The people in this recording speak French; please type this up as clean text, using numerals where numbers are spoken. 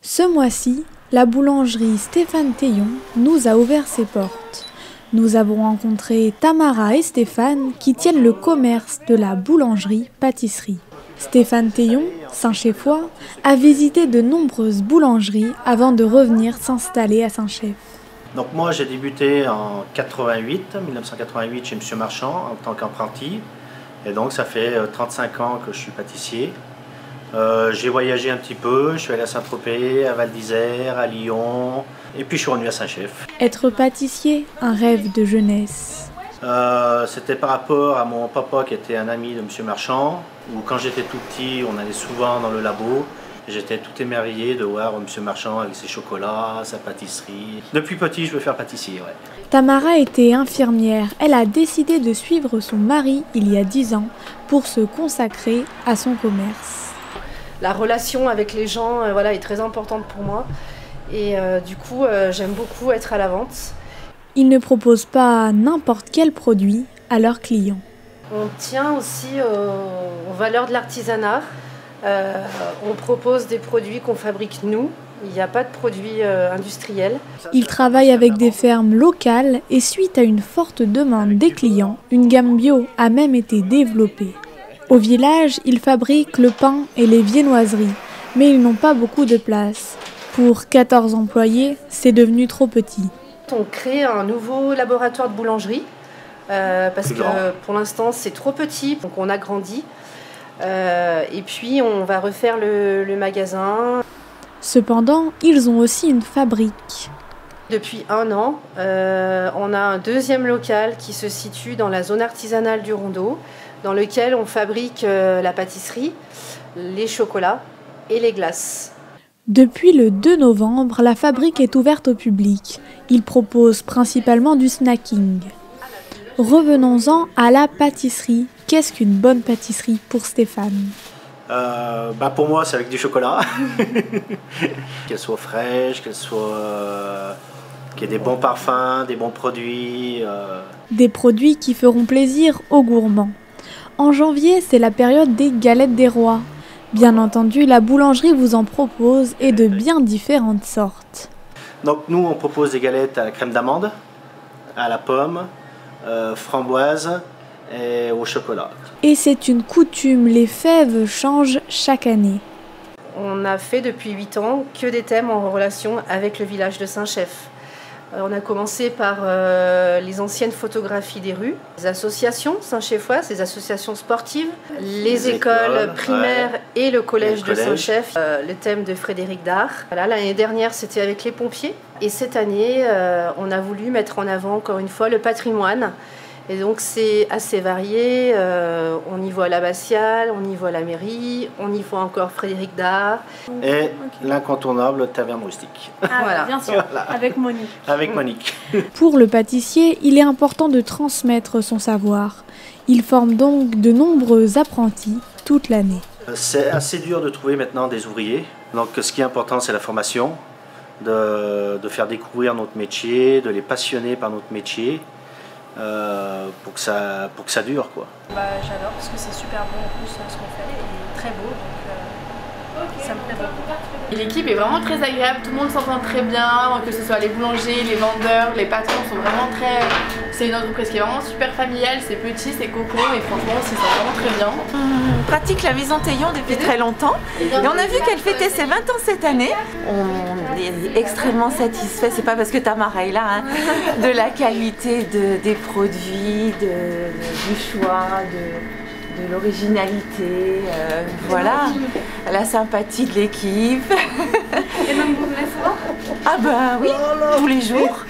Ce mois-ci, la boulangerie Stéphane Théillon nous a ouvert ses portes. Nous avons rencontré Tamara et Stéphane qui tiennent le commerce de la boulangerie-pâtisserie. Stéphane Théillon, Saint-Chéfois, a visité de nombreuses boulangeries avant de revenir s'installer à Saint-Chef. Donc moi j'ai débuté en 1988 chez Monsieur Marchand en tant qu'apprenti. Et donc ça fait 35 ans que je suis pâtissier. J'ai voyagé un petit peu, je suis allé à Saint-Tropez, à Val d'Isère, à Lyon, et puis je suis revenu à Saint-Chef. Être pâtissier, un rêve de jeunesse. C'était par rapport à mon papa qui était un ami de Monsieur Marchand, où quand j'étais tout petit, on allait souvent dans le labo. J'étais tout émerveillé de voir Monsieur Marchand avec ses chocolats, sa pâtisserie. Depuis petit, je veux faire pâtissier, ouais. Tamara était infirmière. Elle a décidé de suivre son mari il y a 10 ans pour se consacrer à son commerce. La relation avec les gens est très importante pour moi. Et du coup, j'aime beaucoup être à la vente. Ils ne proposent pas n'importe quel produit à leurs clients. On tient aussi aux valeurs de l'artisanat. On propose des produits qu'on fabrique nous. Il n'y a pas de produits industriels. Ils travaillent avec des fermes locales et suite à une forte demande des clients, une gamme bio a même été développée. Au village, ils fabriquent le pain et les viennoiseries, mais ils n'ont pas beaucoup de place. Pour 14 employés, c'est devenu trop petit. On crée un nouveau laboratoire de boulangerie parce que pour l'instant c'est trop petit, donc on agrandit. Et puis on va refaire le magasin. Cependant, ils ont aussi une fabrique. Depuis 1 an, on a un deuxième local qui se situe dans la zone artisanale du Rondeau, dans lequel on fabrique la pâtisserie, les chocolats et les glaces. Depuis le 2 novembre, la fabrique est ouverte au public. Ils proposent principalement du snacking. Revenons-en à la pâtisserie. Qu'est-ce qu'une bonne pâtisserie pour Stéphane ? Pour moi, c'est avec du chocolat. Qu'elle soit fraîche, qu'elle soit... qu'il y ait des bons parfums, des bons produits. Des produits qui feront plaisir aux gourmands. En janvier, c'est la période des galettes des rois. Bien entendu, la boulangerie vous en propose et de bien différentes sortes. Donc nous, on propose des galettes à la crème d'amande, à la pomme, framboise et au chocolat. Et c'est une coutume, les fèves changent chaque année. On a fait depuis 8 ans que des thèmes en relation avec le village de Saint-Chef. On a commencé par les anciennes photographies des rues, les associations Saint-Chefoises, les associations sportives, les écoles primaires et le collège de Saint-Chef, le thème de Frédéric Dard. Voilà, l'année dernière, c'était avec les pompiers. Et cette année, on a voulu mettre en avant encore une fois le patrimoine. Et donc c'est assez varié, on y voit l'abbatiale, on y voit la mairie, on y voit encore Frédéric Dard. Et l'incontournable taverne rustique. Voilà. Bien sûr, voilà. Avec Monique. Avec Monique. Pour le pâtissier, il est important de transmettre son savoir. Il forme donc de nombreux apprentis toute l'année. C'est assez dur de trouver maintenant des ouvriers. Donc ce qui est important, c'est la formation, de faire découvrir notre métier, de les passionner par notre métier. Pour que ça dure, quoi. J'adore parce que c'est super bon en plus ce qu'on fait et très beau, donc ça me plaît beaucoup. Et l'équipe est vraiment très agréable, tout le monde s'entend très bien, que ce soit les boulangers, les vendeurs, les patrons sont vraiment très... C'est une entreprise qui est vraiment super familiale, c'est petit, c'est coco et franchement on s'y sent vraiment très bien. On pratique la maison Théillon depuis très longtemps et on a vu qu'elle fêtait ses 20 ans cette année. On est extrêmement satisfait, c'est pas parce que Tamara est là, hein, de la qualité des produits, du choix, de l'originalité, voilà, la sympathie de l'équipe. Et même vous venez souvent ? Ah bah oui, tous les jours.